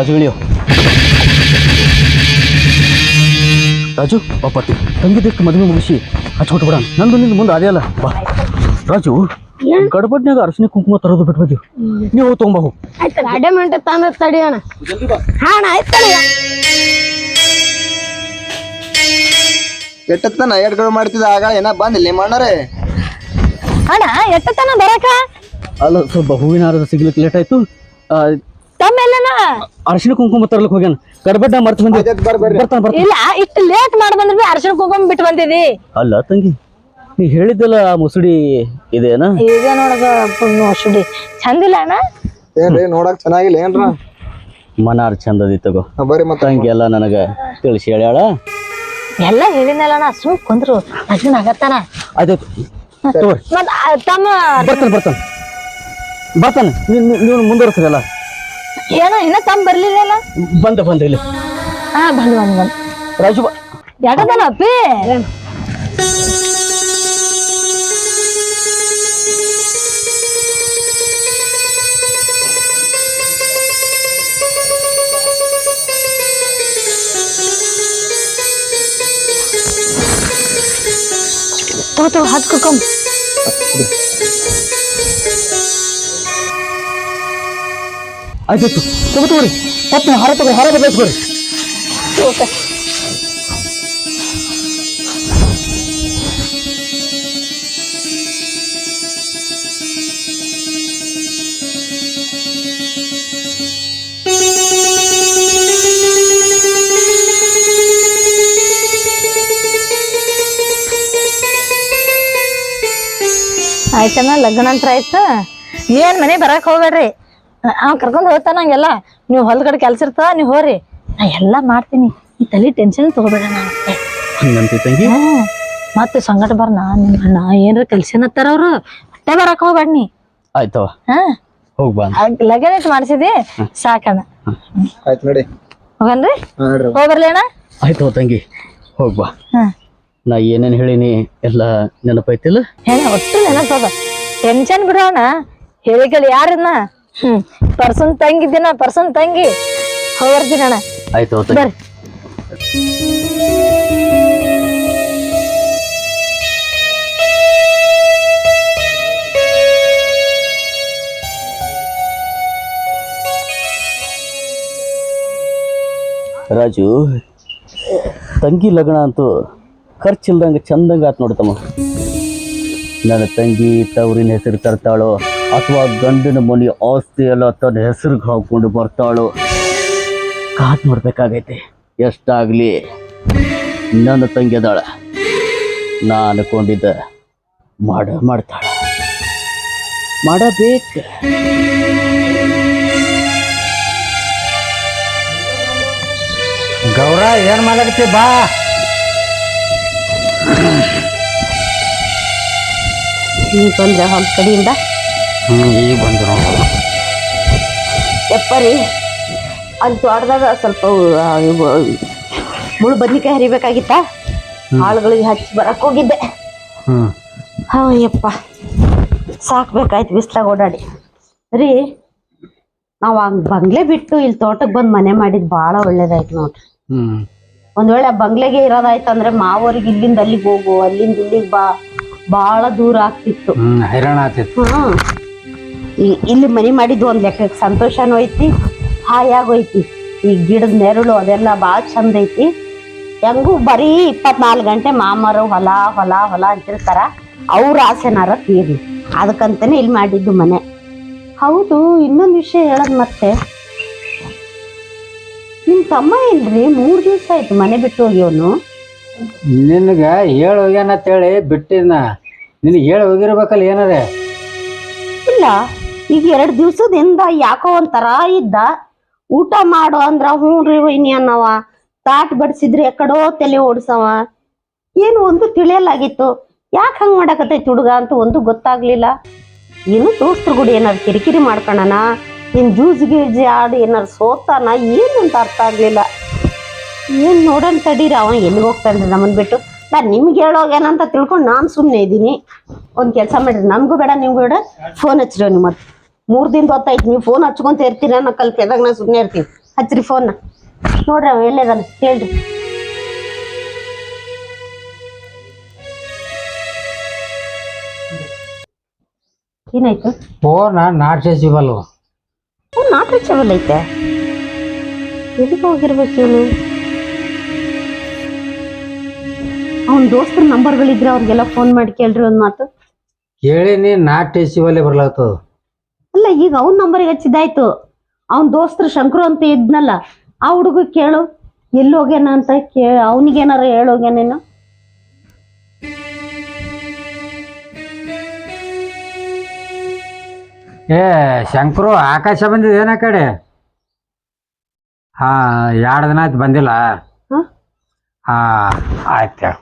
ರಾಜು ಇಳಿಯೋ. ರಾಜು ಪಾಪತಿ ತಂಗಿದ್ದಕ್ಕೆ ಮದುವೆ ಮುಗಿಸಿ ಹಚ್ಕೊಟ್ಬಿಡ. ನಂದು ನಿಂದು ಮುಂದೆ ಅದೇ ಅಲ್ಲ. ಬಾ ರಾಜು, ಗಡಬಡ್ನಾಗ ಅರಸಿನ ಕುಂಕುಮ ತರೋದು ಬಿಟ್ಬಿದ್ದೀವಿ. ನೀವು ತಗೊಂಬ ಹೋಗಿ. ಅಡ್ಡಮೆಂಟ್ ತಂದ ತಡಿಯೋಣ. ಹಾಂ ಆಯ್ತು ತಡಿಯ. ಎಟ್ಟತನ ಎಡ್ಗಳು ಮಾಡ್ತಿದ್ದ ಆಗ ಏನ ಬಂದಿಲ್ಲ ಮಣ್ಣರೇ. ಅಣ್ಣ ಎಟ್ಟತನ ಬರಕ ಅಲ್ಲ, ಸ್ವಲ್ಪ ಹೂವಿನ ಹಾರದ ಸಿಗ್ಲಿಕ್ಕೆ ಲೇಟ್ ಆಯ್ತು. ತಮ್ಮೆಲ್ಲನ ಅರಸಿನ ಕುಂಕುಮ ತರಲಿಕ್ಕೆ ಹೋಗ್ಯಾನ. ಗಡಬಡ್ನ ಮರ್ತು ಬಂದಿ. ಬರ್ತಾನ. ಇಲ್ಲ, ಇಷ್ಟು ಲೇಟ್ ಮಾಡಿ ಬಂದ್ರಿ ಅರ್ಶಿನ ಕುಂಕುಮ ಬಿಟ್ಟು ಬಂದಿದಿ. ಅಲ್ಲ ತಂಗಿ, ನೀ ಹೇಳಿದ್ದಲ್ಲ ಮುಸುಡಿ ಇದೇನ? ಈಗ ನೋಡಗ ಮುಸುಡಿ ಚಂದಿಲ್ಲ ಅಣ್ಣ. ಏನ್ರಿ ನೋಡಕ್ ಚೆನ್ನಾಗಿಲ್ಲ ಏನ್ರ? ಮನಾರ್ ಚಂದದಿ ತಗೋ. ಬರ್ರಿ ಮತ್ತೆ ತಂಗಿ ಎಲ್ಲ ನನಗ ತಿಳಿಸಿ ಹೇಳ್ಯಾಳ. ಎಲ್ಲ ಹೇಳಿದ್ನಲ್ಲ ಅಣ್ಣ, ಸುಮ್ ಕುಂದ್ರು ಲಗ್ನ ಆಗತ್ತಾನ. ಆಯ್ತಾಯ್ತು ಮತ್ ತಮ್ಮ ಬರ್ತಾನೆ. ನೀವು ಮುಂದುವರ್ಸ್ರಲ್ಲ. ಏನೋ ಇನ್ನ ತಮ್ಮ ಬರ್ಲಿಲ್ಲ. ಬಂದ್ರಿ ಇಲ್ಲಿ. ಹಾ ಬಂದ್ ರಾಜು ಯಾಕದನ ಅಪ್ಪಿ. ತಗೋ ಹಚ್ಕೊಕಂ. ಆಯ್ತಾಯ್ತು ತಗೋರಿ. ಪತ್ನಿ ಹಾರ ತಗೋರಿ, ಹಾರ ಬದಲಾಯಿಸ್ಕೊರಿ. ಆಯ್ತಣ್ಣ, ಲಗ್ನ ಅಂತ ಆಯ್ತು. ಏನ್ ಮನೆ ಬರಕ್ ಹೋಗ್ಬೇಡ್ರಿ. ಅವ್ ಕರ್ಕೊಂಡ್ ಹೋಗ್ತಾನ ಹಂಗೆಲ್ಲ. ನೀವು ಹೊಲ್ಗಡೆ ಕೆಲ್ಸ ಇರ್ತಾವ, ನೀವ್ ಹೋರಿ, ನಾ ಎಲ್ಲಾ ಮಾಡ್ತೀನಿ. ಈ ತಲೆ ಟೆನ್ಷನ್ ತಗೋಬೇಡ. ತಂಗಿ ಮತ್ತೆ ಸಂಗಟ ಬರ್ನ ನಿಮ್ಮಣ್ಣ ಏನ್ರ ಕೆಲ್ಸನತ್ತಾರ ಅವ್ರು. ಅಟ್ಟೆ ಬರಕ್ ಹೋಗ್ಬೇಡ ನೀ. ಆಯ್ತವ. ಹಾ ಹೋಗ್ ಬಾ. ಲಗ್ನ ಇಟ್ಟು ಮಾಡ್ಸಿದಿ ಸಾಕಣ್ಣ. ಆಯ್ತು ನೋಡಿ ಹೋಗನ್ರಿ, ಹೋಗ್ಬರ್ಲಿ ಅಣ್ಣ. ಆಯ್ತವ ತಂಗಿ, ಹೋಗ್ ಬಾ. ನಾ ಏನೇನ್ ಹೇಳಿನಿ ಎಲ್ಲ ನೆನಪೈತಿಲ್ಲ? ಒಟ್ಟು ನೆನಪದ. ಟೆನ್ಷನ್ ಬಿಡೋಣ. ಹೇಳಿಗಳು ಯಾರನ್ನ ಪರ್ಸನ್ ತಂಗಿದ್ದೀನ, ಪರ್ಸನ್ ತಂಗಿ ಹೋಗ್ಬರ್ತೀನಣ್ಣ. ಆಯ್ತು ಬರ್ರಿ. ರಾಜು, ತಂಗಿ ಲಗ್ನ ಅಂತೂ ಖರ್ಚಿಲ್ದಂಗೆ ಚಂದಂಗೆ ಆತ್ ನೋಡ್ತಮ್ಮ. ನನ್ನ ತಂಗಿ ತವರಿನ ಹೆಸರು ತರ್ತಾಳೋ ಅಥವಾ ಗಂಡನ ಮನೆ ಆಸ್ತಿ ಎಲ್ಲ ತನ್ನ ಹೆಸರಿಗೆ ಹಾಕೊಂಡು ಬರ್ತಾಳೋ ಕಾತ್ ನೋಡ್ಬೇಕಾಗೈತೆ. ಎಷ್ಟಾಗ್ಲಿ ನನ್ನ ತಂಗಿ ಅದಾಳ. ನಾ ಅನ್ಕೊಂಡಿದ್ದ ಮಾಡ್ತಾಳ, ಮಾಡಬೇಕು. ಗೌರ ಏನ್ ಮಾಡಕತ್ತಿ? ಬಾ. ಈಗ ಬಂದ್ರೆ ಹೊಲ ಕಡೆಯಿಂದ ಈಗ ಬಂದ್ರು. ಎಪ್ಪರಿ ಅಲ್ಲಿ ತೋಟದಾಗ ಸ್ವಲ್ಪ ಮುಳು ಬದ್ನಿಕಾಯಿ ಹರಿಬೇಕಾಗಿತ್ತ. ಆಳುಗಳಿಗೆ ಹಚ್ಚಿ ಬರಕ್ ಹೋಗಿದ್ದೆ. ಯಪ್ಪ ಸಾಕ್ಬೇಕಾಯ್ತು ಬಿಸ್ಲಾಗ ಓಡಾಡಿ. ರೀ, ನಾವು ಹಂಗೆ ಬಂಗ್ಲೆ ಬಿಟ್ಟು ಇಲ್ಲಿ ತೋಟಕ್ಕೆ ಬಂದು ಮನೆ ಮಾಡಿದ್ ಭಾಳ ಒಳ್ಳೇದಾಯ್ತು ನೋಡ್ರಿ. ಒಂದ್ ವೇಳೆ ಆ ಬಂಗ್ಲೆಗೆ ಇರೋದಾಯ್ತಂದ್ರೆ ಮಾವರಿಗೆ ಇಲ್ಲಿಂದ ಅಲ್ಲಿಗೆ ಹೋಗು, ಅಲ್ಲಿಂದ ಇಲ್ಲಿಗೆ ಬಾ, ಭಾಳ ದೂರ ಆಗ್ತಿತ್ತು. ಹೈರಾಣ ಆಗ್ತಿತ್ತು. ಇಲ್ಲಿ ಮನೆ ಮಾಡಿದ್ದು ಒಂದ್ ಲೆಕ್ಕಕ್ಕೆ ಸಂತೋಷನೂ ಐತಿ, ಹಾಯಾಗೋಯ್ತಿ. ಈ ಗಿಡದ ನೆರಳು ಅದೆಲ್ಲ ಭಾಳ ಚಂದ ಐತಿ. ಹೆಂಗೂ ಬರೀ 24 ಗಂಟೆ ಮಾಮರು ಹೊಲ ಹೊಲ ಹೊಲ ಅಂತಿರ್ತಾರ. ಅವ್ರ ಆಸೆನಾರ ತೀರ್ಲಿ ಅದಕ್ಕಂತಾನೆ ಇಲ್ಲಿ ಮಾಡಿದ್ದು ಮನೆ. ಹೌದು, ಇನ್ನೊಂದು ವಿಷಯ ಹೇಳೋದು ಮತ್ತೆ, ನಿಮ್ ತಮ್ಮ ಇಲ್ರಿ 3 ದಿವಸ ಆಯ್ತು ಮನೆ ಬಿಟ್ಟು ಹೋಗ್ಯವನು. ನಿನಗೆ ಹೇಳಿ ಹೋಗ್ಯಾನಂತೇಳಿ ಬಿಟ್ಟಿನ. ನಿನಗೆ ಹೇಳಿ ಹೋಗಿರ್ಬೇಕಲ್ಲ ಏನಾರೆ. ಇಲ್ಲ, ಈಗ 2 ದಿವಸದಿಂದ ಯಾಕೋ ಒಂಥರ ಇದ್ದ. ಊಟ ಮಾಡು ಅಂದ್ರ ಹ್ಞೂ ರೀ ವೈನಿ ಅನ್ನವ, ತಾಟ್ ಬಡಿಸಿದ್ರೆ ಎಕಡೋ ತಲೆ ಓಡಿಸವ. ಏನು ಒಂದು ತಿಳಿಯಲಾಗಿತ್ತು. ಯಾಕೆ ಹಂಗೆ ಮಾಡಕತ್ತೈತಿ ಹುಡುಗ ಅಂತ ಒಂದು ಗೊತ್ತಾಗ್ಲಿಲ್ಲ. ಏನು ದೋಸ್ತ್ರ ಗುಡಿ ಏನಾರು ಕಿರಿಕಿರಿ ಮಾಡ್ಕೊಳ್ಳೋಣ, ನಿನ್ ಜೂಜಿ ಆಡಿ ಏನಾರು ಸೋತಾನ ಏನಂತ ಅರ್ಥ ಆಗ್ಲಿಲ್ಲ. ಏನ್ ನೋಡೋಣ ತಡೀರಿ, ಅವ ಎಲ್ಲಿಗೆ ಹೋಗ್ತಾನ್ರಿ ನಮ್ಮನ್ ಬಿಟ್ಟು. ನಾನು ನಿಮ್ಗೆ ಹೇಳೋಗೇನಂತ ತಿಳ್ಕೊಂಡು ನಾನು ಸುಮ್ಮನೆ ಇದ್ದೀನಿ. ಒಂದು ಕೆಲಸ ಮಾಡಿರಿ, ನಮಗೂ ಬೇಡ ನಿಮ್ಗೂ ಬೇಡ, ಫೋನ್ ಹಚ್ಚಿರೋ ನೀವು. ಮತ್ತೆ 3 ದಿನ ಹೊತ್ತಾಯ್ತು ನೀವು ಫೋನ್ ಹಚ್ಕೊಂತ ಇರ್ತೀರ ಅನ್ನೋ ಕಲ್ಪದಾಗ ನಾನು ಸುಮ್ಮನೆ ಇರ್ತೀನಿ. ಹಚ್ರಿ ಫೋನ್ ನೋಡ್ರಿ ಅವ ಎಲ್ಲದಾನ ಹೇಳ್ರಿ. ಏನಾಯ್ತು? Phone not reachable. Not reachable ಐತೆ. ಎಲ್ಲಿಗೆ ಹೋಗಿರ್ಬೇಕು ಇವನು? ಅವನ ದೋಸ್ತರ ನಂಬರ್ಗಳಿದ್ರೆ ಅವ್ರಿಗೆಲ್ಲ ಫೋನ್ ಮಾಡಿ ಕೇಳ್ರಿ ಒಂದ್ ಮಾತು. ಕೇಳಿನಿ ನಾಟ್ ರೀಚಬಲ್ ಬರ್ಲಾಗ್ತದ. ಅಲ್ಲ ಈಗ ಅವನ ನಂಬರ್ಗೆ ಹಚ್ಚಿದಾಯ್ತು. ಅವನ ದೋಸ್ತರ ಶಂಕರು ಅಂತ ಇದ್ನಲ್ಲ ಆ ಹುಡುಗ ಕೇಳು ಎಲ್ಲಿ ಹೋಗ್ಯಾನ ಅಂತ ಅವನಿಗೇನಾರ ಹೇಳೋಗ್ಯಾನೇನು? ಏ ಶಂಕರು ಆಕಾಶ ಬಂದಿದೆ ಏನ ಕಡೆ? ಹಾ 2 ದಿನ ಆಯ್ತು ಬಂದಿಲ್ಲ. ಹಾ ಆಯ್ತು.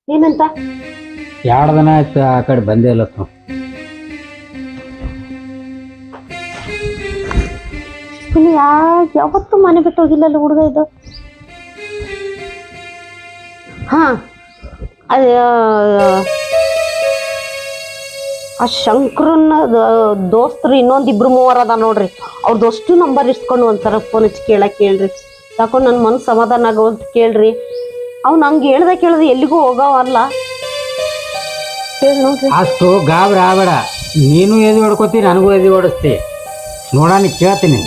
ಏನಂತ? 2 ದಿನ ಆಯ್ತು ಆ ಕಡೆ ಬಂದೇ ಇಲ್ಲ. ಯಾವತ್ತು ಮನೆ ಬಿಟ್ಟು ಹೋಗಿಲ್ಲಲ್ಲ ಹುಡುಗ ಇದು. ಹಾ ಆ ಶಂಕರನ್ನ ದೋಸ್ತರು ಇನ್ನೊಂದಿಬ್ರು 3 ಅದ ನೋಡ್ರಿ. ಅವ್ರದಷ್ಟು ನಂಬರ್ ಇಸ್ಕೊಂಡು ಒಂದ್ಸಲ ಫೋನ್ ಹಚ್ಚಿ ಕೇಳಕ್ ಹೇಳ್ರಿ. ಯಾಕೋ ನನ್ನ ಮನಸ್ಸು ಸಮಾಧಾನ ಆಗೋದ್ ಕೇಳ್ರಿ. ಅವ್ನು ಹಂಗೆ ಕೇಳ್ದೆ ಎಲ್ಲಿಗೂ ಹೋಗವಲ್ಲ. ಕೇಳಿ ನೋಡ್ರಿ. ಅಷ್ಟು ಗಾಬರಿ ಆಗಬೇಡ. ನೀನು ಎದಿ ಹೊಡ್ಕೋತಿ, ನನಗೂ ಎದಿ ಹೊಡಿಸ್ತಿ. ನೋಡಾನಿ ಕೇಳ್ತೀನಿ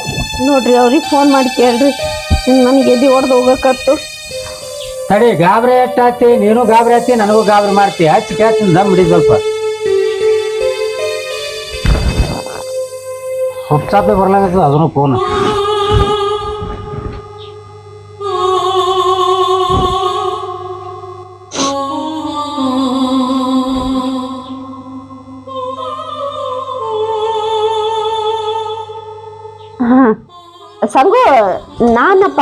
ನೋಡ್ರಿ. ಅವ್ರಿಗೆ ಫೋನ್ ಮಾಡಿ ಕೇಳ್ರಿ. ನನಗೆ ಎದಿ ಹೊಡೆದು ಹೋಗಕತ್ತು. ತಡಿ, ಗಾಬರಿ ಎಷ್ಟಾಗ್ತಿ, ನೀನು ಗಾಬರಿ ಆಗ್ತಿ, ನನಗೂ ಗಾಬರಿ ಮಾಡ್ತಿ. ಹಚ್ಚಿ ಕೇಳ್ತೀನಿ, ದಮ್ ಬಿಡಿ ಸ್ವಲ್ಪ. ಹುಟ್ಟಾಪೆ ಬರ್ಲಾಗತ್ತದ ಅದನ್ನು ಫೋನ್. ಹಾ ಸಂಗು ನಾನಪ್ಪ.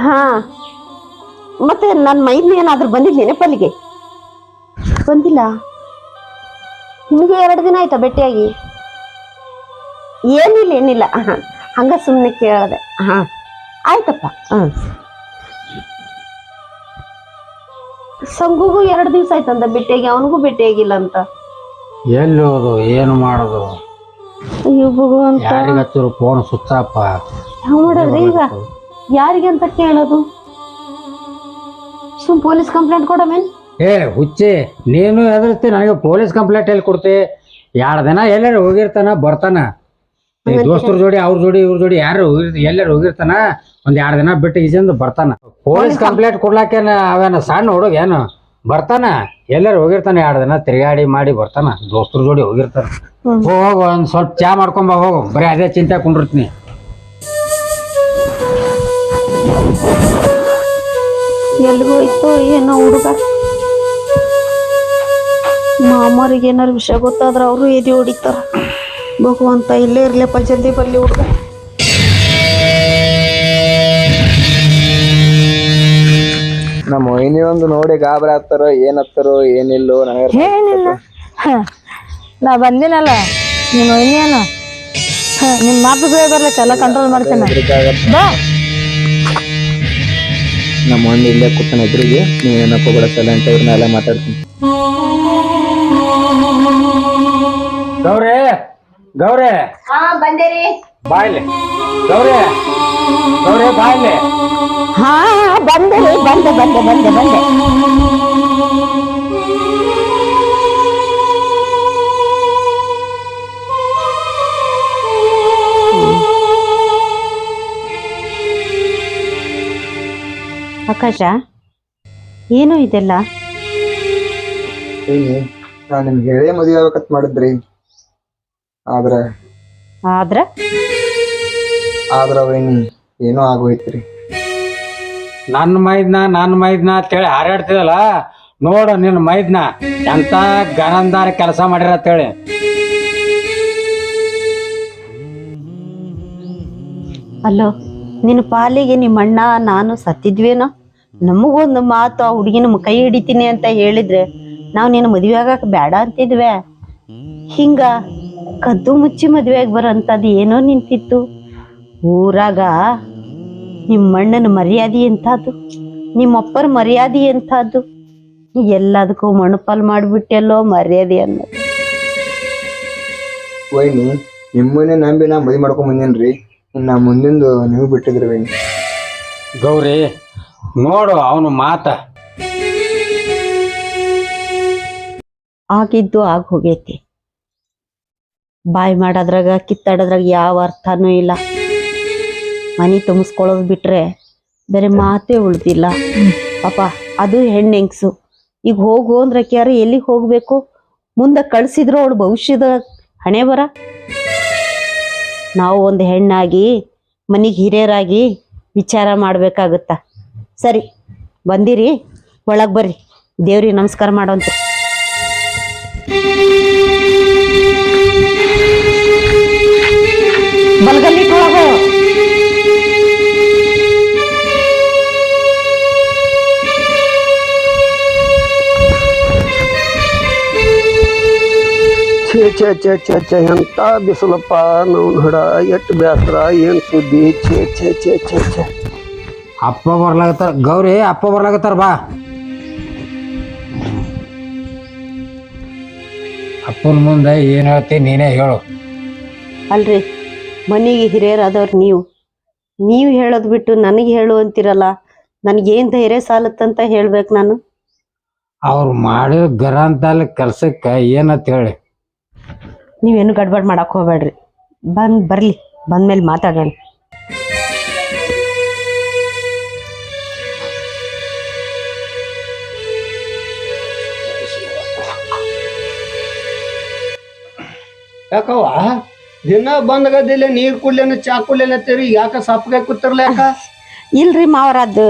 ಹಾ ಮತ್ತೆ ನನ್ನ ಮೈದ್ನ ಏನಾದ್ರೂ ಬಂದಿದ್ನೇನೆ ಪಲ್ಲಿಗೆ? ಬಂದಿಲ್ಲ. ನಿಮಗೆ 2 ದಿನ ಆಯ್ತಾ ಭೇಟಿಯಾಗಿ? ಏನಿಲ್ಲ. ಹಂಗ ಸುಮ್ಮನೆ ಕೇಳದೆ. ಹಾ ಆಯ್ತಪ್ಪ. ಸಂಗುಗೂ 2 ದಿವ್ಸ ಆಯ್ತಂತ ಭೇಟಿಯಾಗಿ, ಅವನಿಗೂ ಭೇಟಿಯಾಗಿಲ್ಲ ಅಂತ. ಎಲ್ಲಿ ಹೋದು, ಏನು ಮಾಡೋದು? ಅಯ್ಯೋ ಭಗವಂತ, ಯಾರಿಗೆ ಹಚ್ಚಿರು ಫೋನ್ ಸುತ್ತಪ್ಪ. ಹೆಂಗ್ ಮಾಡೋದ್ರಿ ಈಗ? ಯಾರಿಗೆ ಅಂತ ಕೇಳೋದು? ಪೊಲೀಸ್ ಕಂಪ್ಲೇಂಟ್ ಕೊಡಮೇನ್? ಏ ಹುಚ್ಚಿ, ನೀನು ಹೆದರ್ತಿ, ನನಗೆ ಪೊಲೀಸ್ ಕಂಪ್ಲೇಂಟ್ ಎಲ್ಲಿ ಕೊಡ್ತಿ? 2 ದಿನ ಎಲ್ಲಾರು ಹೋಗಿರ್ತಾನ, ಬರ್ತಾನ. ದೋಸ್ತರ ಜೋಡಿ, ಅವ್ರ ಜೋಡಿ, ಇವ್ರ ಜೋಡಿ ಯಾರು ಎಲ್ಲಾರು ಹೋಗಿರ್ತಾನ. ಒಂದ್ 2 ದಿನ ಬಿಟ್ಟು ಈಜಿಂದ ಬರ್ತಾನ. ಪೊಲೀಸ್ ಕಂಪ್ಲೇಂಟ್ ಕೊಡ್ಲಾಕೇನ ಅವೇನ ಸಣ್ಣ ಹುಡುಗ ಏನು? ಬರ್ತಾನ, ಎಲ್ಲಾರು ಹೋಗಿರ್ತಾನ. 2 ದಿನ ತಿರುಗಾಡಿ ಮಾಡಿ ಬರ್ತಾನ. ದೋಸ್ತರ ಜೋಡಿ ಹೋಗಿರ್ತಾನ. ಹೋಗ ಒಂದ್ ಸ್ವಲ್ಪ ಚಾ ಮಾಡ್ಕೊಂಬ, ಹೋಗು. ಬರೀ ಅದೇ ಚಿಂತೆ ಕುಂಡಿರ್ತೀನಿ. ಎಲ್ಗೂ ಹೋಯ್ತು ಏನೋ ಹುಡುಗ. ಮಾಮರಿಗೆ ಏನಾರು ವಿಷಯ ಗೊತ್ತಾದ್ರ ಅವರು ಎದಿ ಹೊಡಿತಾರ. ಭಗವಂತ ಇಲ್ಲೇ ಇರ್ಲಪ್ಪ, ಜಲ್ದಿ ಬರ್ಲಿ ಹುಡುಗ. ನಮ್ಮ ಮೊಯ್ನಿ ಒಂದು ನೋಡಿ ಗಾಬರಿ ಆಗ್ತಾರೋ ಏನತ್ತಾರೋ ಏನಿಲ್ಲೋ ನನಗೆ ಏನಿಲ್ಲ. ನಾ ಬಂದಿನಲ್ಲ ನಿಮ್ಮ ಇನ್ನೇನು ನಿಮ್ಮ ಮಾತು ಬರ್ಲಿಕ್ಕೆ ಎಲ್ಲ ಕಂಟ್ರೋಲ್ ಮಾಡ್ತೇನೆ. ಬಾ. ನಮ್ಮ ಒಂದು ಇಲ್ಲೇ ಕೂತಾನ ಎದುರಿಗೆ. ನೀವೇನಪ್ಪ ಕೂಡ ಸೈಲೆಂಟ್ ಇವ್ರನ್ನೆಲ್ಲ ಮಾತಾಡ್ತೀನಿ. ಗೌರಿ, ಗೌರಿ ಬಂದೇರಿ. ಬಾಯ್ಲೆ. ಗೌರಿ, ಗೌರಿ ಬಾಯ್ಲೆ. ಹಾ ಬಂದೇರಿ, ಬಂದೆ. ಆಕಾಶ, ಏನು ಇದೆಲ್ಲ? ನಾನು ನಿಮ್ಗೆ ಹೇಳೇ ಮದುವೆ ಆಗ್ಬೇಕಂತ ಮಾಡಿದ್ರಿ. ಆದ್ರ ವೈನಿ ಏನೋ ಆಗೋಯ್ತ್ರಿ. ನನ್ನ ಮೈದ್ನ ಅಂತೇಳಿ ಹಾರಾಡ್ತಿದಲ್ಲ ನೋಡು. ನಿನ್ನ ಮೈದ್ನ ಎಂತ ಗನಂದಾರ ಕೆಲಸ ಮಾಡಿರ ಅಂತೇಳಿ. ಅಲ್ಲೋ, ನಿನ್ನ ಪಾಲಿಗೆ ನಿಮ್ಮ ಅಣ್ಣ ನಾನು ಸತ್ತಿದ್ವೇನೋ? ನಮಗೊಂದು ಮಾತು, ಆ ಹುಡುಗಿನ ಕೈ ಹಿಡಿತೀನಿ ಅಂತ ಹೇಳಿದ್ರೆ ನಾವು ನಿನ್ನ ಮದುವೆ ಆಗಕ್ಕೆ ಬೇಡ ಅಂತಿದ್ವೆ. ಹಿಂಗ ಕದ್ದು ಮುಚ್ಚಿ ಮದುವೆಯಾಗಿ ಬರೋಂಥದ್ದು ಏನೋ ನಿಂತಿತ್ತು. ಊರಾಗ ನಿಮ್ಮಣ್ಣನ ಮರ್ಯಾದೆ ಎಂಥದ್ದು, ನಿಮ್ಮಪ್ಪರ ಮರ್ಯಾದೆ ಎಂಥದ್ದು, ಎಲ್ಲದಕ್ಕೂ ಮಣ್ಣುಪಾಲ್ ಮಾಡಿಬಿಟ್ಟೆಲ್ಲೋ ಮರ್ಯಾದೆ ಅನ್ನೋದು. ವೈನಿ ನಿಮ್ಮನ್ನೇ ನಂಬಿ ನಾ ಮದುವೆ ಮಾಡ್ಕೊಂಡ್ ಬಂದೇನ್ರಿ. ನಾ ಮುಂದಿಂದು ನೀವು ಬಿಟ್ಟಿದ್ರಿ ಬನ್ನಿ. ಗೌರಿ ನೋಡು ಅವನು ಮಾತ. ಆಗಿದ್ದು ಆಗ ಹೋಗೈತಿ. ಬಾಯಿ ಮಾಡೋದ್ರಾಗ ಕಿತ್ತಾಡೋದ್ರಾಗ ಯಾವ ಅರ್ಥನೂ ಇಲ್ಲ. ಮನಿ ತುಂಬಿಸ್ಕೊಳ್ಳೋದು ಬಿಟ್ರೆ ಬೇರೆ ಮಾತೇ ಉಳ್ದಿಲ್ಲ. ಪಾಪ ಅದು ಹೆಣ್ಣೆಂಗ್ಸು. ಈಗ ಹೋಗು ಅಂದ್ರೆ ಯಾರು ಎಲ್ಲಿಗೆ ಹೋಗ್ಬೇಕು? ಮುಂದೆ ಕಳ್ಸಿದ್ರು ಅವಳು ಭವಿಷ್ಯದ ಹಣೆ ಬರ. ನಾವು ಒಂದು ಹೆಣ್ಣಾಗಿ ಮನೆಗೆ ಹಿರಿಯರಾಗಿ ವಿಚಾರ ಮಾಡ್ಬೇಕಾಗುತ್ತ. ಸರಿ ಬಂದಿರಿ, ಒಳಗೆ ಬರ್ರಿ, ದೇವ್ರಿಗೆ ನಮಸ್ಕಾರ ಮಾಡೋಂತ. ಬಲ್ಗಲ್ಲಿಟ್ಟು ಒಳಗೋ. ಛೇ ಛೇ ಛೇ ಛೇ ಛೇ ಎಂತ ಬಿಸಿಲಪ್ಪ ನಾವು ಹಡ, ಎಟ್ಟು ಬೇಸರ, ಏನ್ ಸುದ್ದಿ. ಛೇ ಛೇ ಛೇ ಛೇ ಛೇ. ಅಪ್ಪ ಬರ್ಲಾಗತ್ತಾರ ಗೌರಿ, ಅಪ್ಪ ಬರ್ಲಾಗತ್ತಾರ ಬಾ. ಅಪ್ಪನ ಮುಂದೆ ಏನ್ ಹೇಳ್ತಿ ನೀನೇ ಹೇಳು. ಅಲ್ರಿ, ಮನೆಗೆ ಹಿರಿಯರಾದವ್ರು ನೀವು ಹೇಳೋದು ಬಿಟ್ಟು ನನಗೆ ಹೇಳು ಅಂತಿರಲ್ಲ. ನನಗೇನು ಧೈರ್ಯ ಸಾಲತ್ತಂತ ಹೇಳ್ಬೇಕು ನಾನು? ಅವ್ರು ಮಾಡಿದ ಗರಂತಲ್ಲಿ ಕೆಲ್ಸಕ್ಕೆ ಏನಂತ ಹೇಳಿ. ನೀವೇನು ಗಡ್ಬಡ್ ಮಾಡಕ್ ಹೋಗ್ಬೇಡ್ರಿ. ಬರ್ಲಿ, ಬಂದ್ಮೇಲೆ ಮಾತಾಡೋಣ. ಯಾಕವ್ವ ದಿನ ಬಂದ್ಗದಿಲ್ಲ ನೀರ್ ಕುಡ್ಲೇನ ಚಾ ಕುಡ್ಲೇನತ್ತೀರಿ, ಯಾಕ ಸಪ್ಪಗೆ ಕೂತಿರ್ಲ ಯಾಕ? ಇಲ್ರಿ ಮಾವರ, ಅದು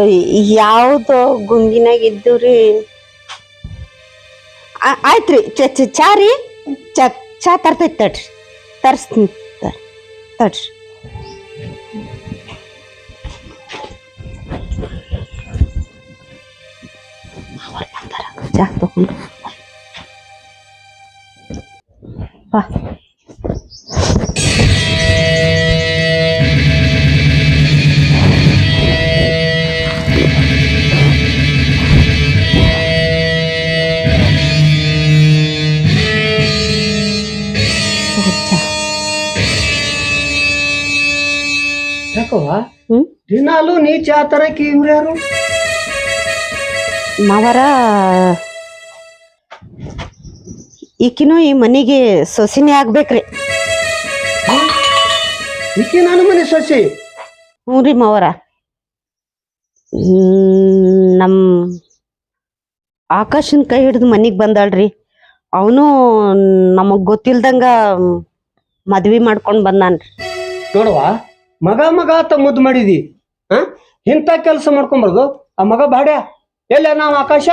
ಯಾವ್ದೋ ಗುಂಗಿನಾಗ ಇದ್ದು ರೀ. ಆಯ್ತ್ರಿ, ಚಾ ರೀ, ಚಾ ತರ್ತೈತಿ ತಡ್ರಿ, ತರ್ಸ್ತೀನಿ ತಡ್ರಿ. ಚಾ ತಗೊಂಡು ಬಾ. ಯಾಕವ್ವ ದಿನಾಲು ನೀ ಚಾ ತರಕಿ ಇವ್ರ್ಯಾರು? ಮಾವರ, ಈಕಿನೂ ಈ ಮನೆಗೆ ಸೊಸಿನೇ ಆಗ್ಬೇಕ್ರಿ. ಈಕಿ ನಾನು ಮನೆ ಸೊಸಿ? ಹ್ಞೂ ರೀ ಮಾವರ. ನಮ್ಮ ಆಕಾಶನ ಕೈ ಹಿಡಿದು ಮನೆಗೆ ಬಂದಾಳ್ರಿ. ಅವನು ನಮಗ್ ಗೊತ್ತಿಲ್ದಂಗ ಮದ್ವಿ ಮಾಡ್ಕೊಂಡು ಬಂದಾನ್ರಿ. ನೋಡುವ, ಮಗ ಅಂತ ಮುದ್ದು ಮಾಡಿದಿ. ಇಂಥ ಕೆಲಸ ಮಾಡ್ಕೊಂಬಾರ್ದು. ಆ ಮಗ ಬಾಡ್ಯ ಎಲ್ಲ ನಾವು ಆಕಾಶ.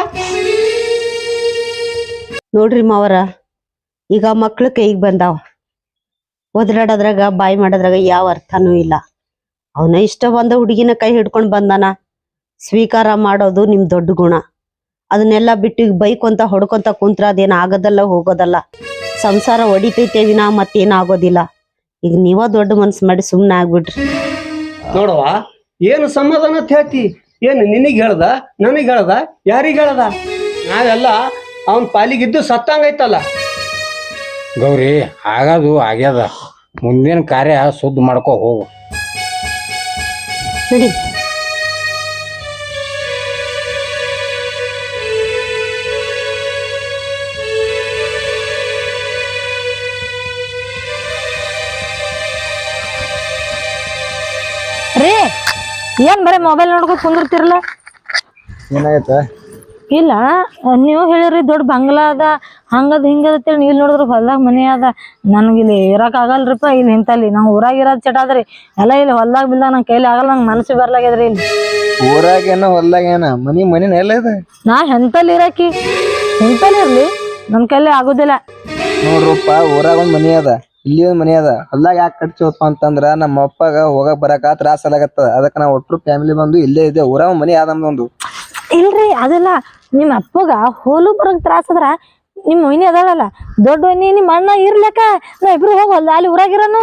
ನೋಡ್ರಿ ಮಾವರ, ಈಗ ಮಕ್ಳು ಕೈಗೆ ಬಂದಾವ. ಒದ್ರಾಡೋದ್ರಾಗ ಬಾಯಿ ಮಾಡೋದ್ರಾಗ ಯಾವ ಅರ್ಥನೂ ಇಲ್ಲ. ಅವನ ಇಷ್ಟ ಬಂದ ಹುಡುಗಿನ ಕೈ ಹಿಡ್ಕೊಂಡು ಬಂದಾನ. ಸ್ವೀಕಾರ ಮಾಡೋದು ನಿಮ್ ದೊಡ್ಡ ಗುಣ. ಅದನ್ನೆಲ್ಲ ಬಿಟ್ಟು ಈಗ ಬೈಕೊಂತ ಹೊಡ್ಕೊಂತ ಕುಂತ್ರ ಅದೇನು ಆಗೋದಲ್ಲ, ಹೋಗೋದಲ್ಲ. ಸಂಸಾರ ಹೊಡಿತೈತೆ ವಿನ ಮತ್ತೇನಾಗೋದಿಲ್ಲ. ಈಗ ನೀವ ದೊಡ್ಡ ಮನ್ಸು ಮಾಡಿ ಸುಮ್ಮನೆ ಆಗ್ಬಿಡ್ರಿ. ನೋಡುವ, ಏನು ಸಮಾಧಾನ ಅಂತ ಹೇಳ್ತಿ? ಏನು ನಿನಗೆ ಹೇಳ್ದ, ನನಗೆ ಹೇಳ್ದ, ಯಾರಿಗೆ ಹೇಳ್ದ? ನಾವೆಲ್ಲ ಅವನ್ ಪಾಲಿಗಿದ್ದು ಸತ್ತಂಗೈತಲ್ಲ. ಗೌರಿ ಆಗದು ಆಗ್ಯದ, ಮುಂದಿನ ಕಾರ್ಯ ಶುದ್ಧ ಮಾಡ್ಕೊ ಹೋಗು. ನಡಿ. ರೀ, ಏನ್ ಬರೀ ಮೊಬೈಲ್ ನೋಡ್ಕೊಂಡು ಕುಂದಿರ್ತಿರಲ್ಲ? ಏನಾಗೈತ? ಇಲ್ಲ, ನೀವು ಹೇಳಿರಿ ದೊಡ್ಡ ಬಂಗ್ಲಾ ಅದ, ಹಂಗದ ಹಿಂಗದ ಅಂತೇಳಿ ನೀವು ನೋಡಿದ್ರು ಹೊಲ್ದಾಗ ಮನೆ ಅದ. ನನಗೆ ಇಲ್ಲಿ ಇರಕ್ ಆಗಲ್ರಿಪ್ಪ. ಇಲ್ಲಿ ಇಂತಲ್ಲಿ ನಾವು ಊರಾಗ ಇರೋದ್ ಚಟ ಅದ್ರಿ. ಎಲ್ಲ ಇಲ್ಲಿ ಹೊಲ್ದಾಗ ಬಿಲ್ದಾಗ ನಂಗೆ ಕೈಲಿ ಆಗಲ್ಲ, ನಂಗೆ ಮನಸ್ಸು ಬರ್ಲಾಗ್ಯದ್ರಿ. ಇಲ್ಲಿ ಊರಾಗೇನ ಹೊಲ್ದಾಗೇನ ಮನಿನ ಎಲ್ಲ ಇದೆ? ನಾ ಎಂತಲ್ಲಿ ಇರಾಕಿ, ಎಂತಲ್ಲಿ ಇರ್ಲಿ, ನನ್ ಕೈಲಿ ಆಗುದಿಲ್ಲ. ನೋಡ್ರಪ್ಪ, ಊರಾಗ ಒಂದ್ ಮನಿ ಅದ, ಇಲ್ಲಿ ಒಂದ್ ಮನಿ ಅದ. ಹೊಲ್ದಾಗ ಯಾಕೆ ಕಟ್ಸೋಪ್ಪ ಅಂತಂದ್ರ ನಮ್ಮ ಅಪ್ಪಗ ಹೋಗಕ್ ಬರಕ ತ್ರಾಸ ಆಗತ್ತ. ಅದಕ್ಕ ನಾವ್ ಒಟ್ರು ಫ್ಯಾಮಿಲಿ ಬಂದು ಇಲ್ಲೇ ಇದೆ. ಊರಾಗ ಮನಿ ಆದ ನಮ್ದೊಂದು. ಇಲ್ರಿ, ಅದೆಲ್ಲ ನಿಮ್ಮ ಅಪ್ಪಗ ಹೋಲು ಬರಕ್ ತ್ರಾಸದ್ರ ನಿಮ್ಮ ಒಯ್ನಿ ಅದಾಳಲ್ಲ, ದೊಡ್ಡ ಒಯ್ನಿ, ನಿಮ್ಮ ಅಣ್ಣ ಇರ್ಲಕ್ಕ ನಾ ಇಬ್ರು ಹೋಗಲ್ಲ ಅಲ್ಲಿ ಊರಾಗಿರನು.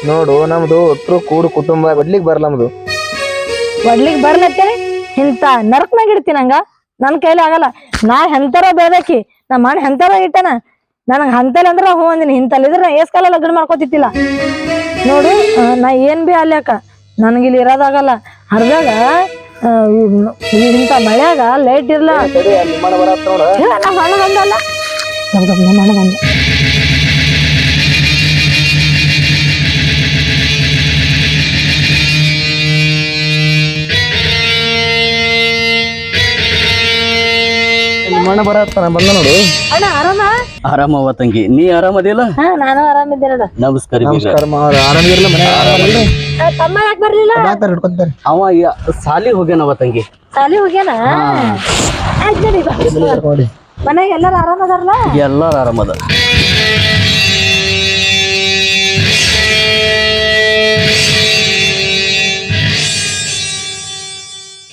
ನೋಡು, ನಮ್ದು ಒಟ್ರು ಕೂಡು ಕುಟುಂಬ ಒಡ್ಲಿಕ್ ಬರಲ್ಲ. ನಮ್ದು ಒಡ್ಲಿಗ್ ಬರ್ಲತ್ತೇನೆ ಇಂತ ನರಕನಾಗ ಇಡ್ತೀನಿ. ಹಂಗ ನನ್ ಕೈಲಿ ಆಗಲ್ಲ. ನಾ ಎಂತಾರ ಬೇಕಿ, ನಮ್ಮ ಅಣ್ಣ ಎಂತಾರ ಇಟ್ಟನ. ನನಗೆ ಅಂತಲ್ಲ ಅಂದ್ರೆ ಹ್ಞೂ ಅಂದಿನಿ ಇಂತಲ್ಲ ಇದ್ರೆ ನಾ ಕಾಲ ಲಗ್ನ ಮಾಡ್ಕೋತಿತ್ತಿಲ್ಲ ನೋಡು. ನಾ ಏನ್ ಬಿ ಅಲ್ಯಾಕ ನನಗೆ ಇಲ್ಲಿ ಇರೋದಾಗಲ್ಲ. ಅರ್ಧಾಗ ಇಂಥ ಮಳ್ಯಾಗ ಲೈಟ್ ಇರ್ಲ ನಾ ಮಣ್ಣ ಬಂದಲ್ಲ ಮಣ್ಣ ಬಂದ. ಮಣ್ಣ ಬರತ್ತಾನ ಬಂದ ನೋಡು. ಅಣ್ಣ ಆರಾಮ? ಆರಾಮವ ತಂಗಿ, ನೀ ಆರಾಮದಿಲ್ಲ? ಹಾ ನಾನು ಆರಾಮಿದ್ದೆ ನೋಡ. ನಮಸ್ಕಾರ ಬೀಗ್ರ. ನಮಸ್ಕಾರ ಮಾವ್ರ, ಆರಾಮಿರ್ಲ ಮನೆ ತಮ್ಮ ಯಾಕೆ ಬರ್ಲಿಲ್ಲ? ಹಿಡ್ಕೊಂತಾರೆ. ಅವ ಸಾಲಿ ಹೋಗ್ಯಾನವ ತಂಗಿ. ಸಾಲಿ ಹೋಗ್ಯಾನ? ಆಯ್ತ್ ನಡಿ ಬಾ. ನೋಡಿ ಮನ್ಯಾಗ ಎಲ್ಲಾರು ಆರಾಮ ಅದಾರಲ್ಲ? ಎಲ್ಲಾರು ಆರಾಮದ.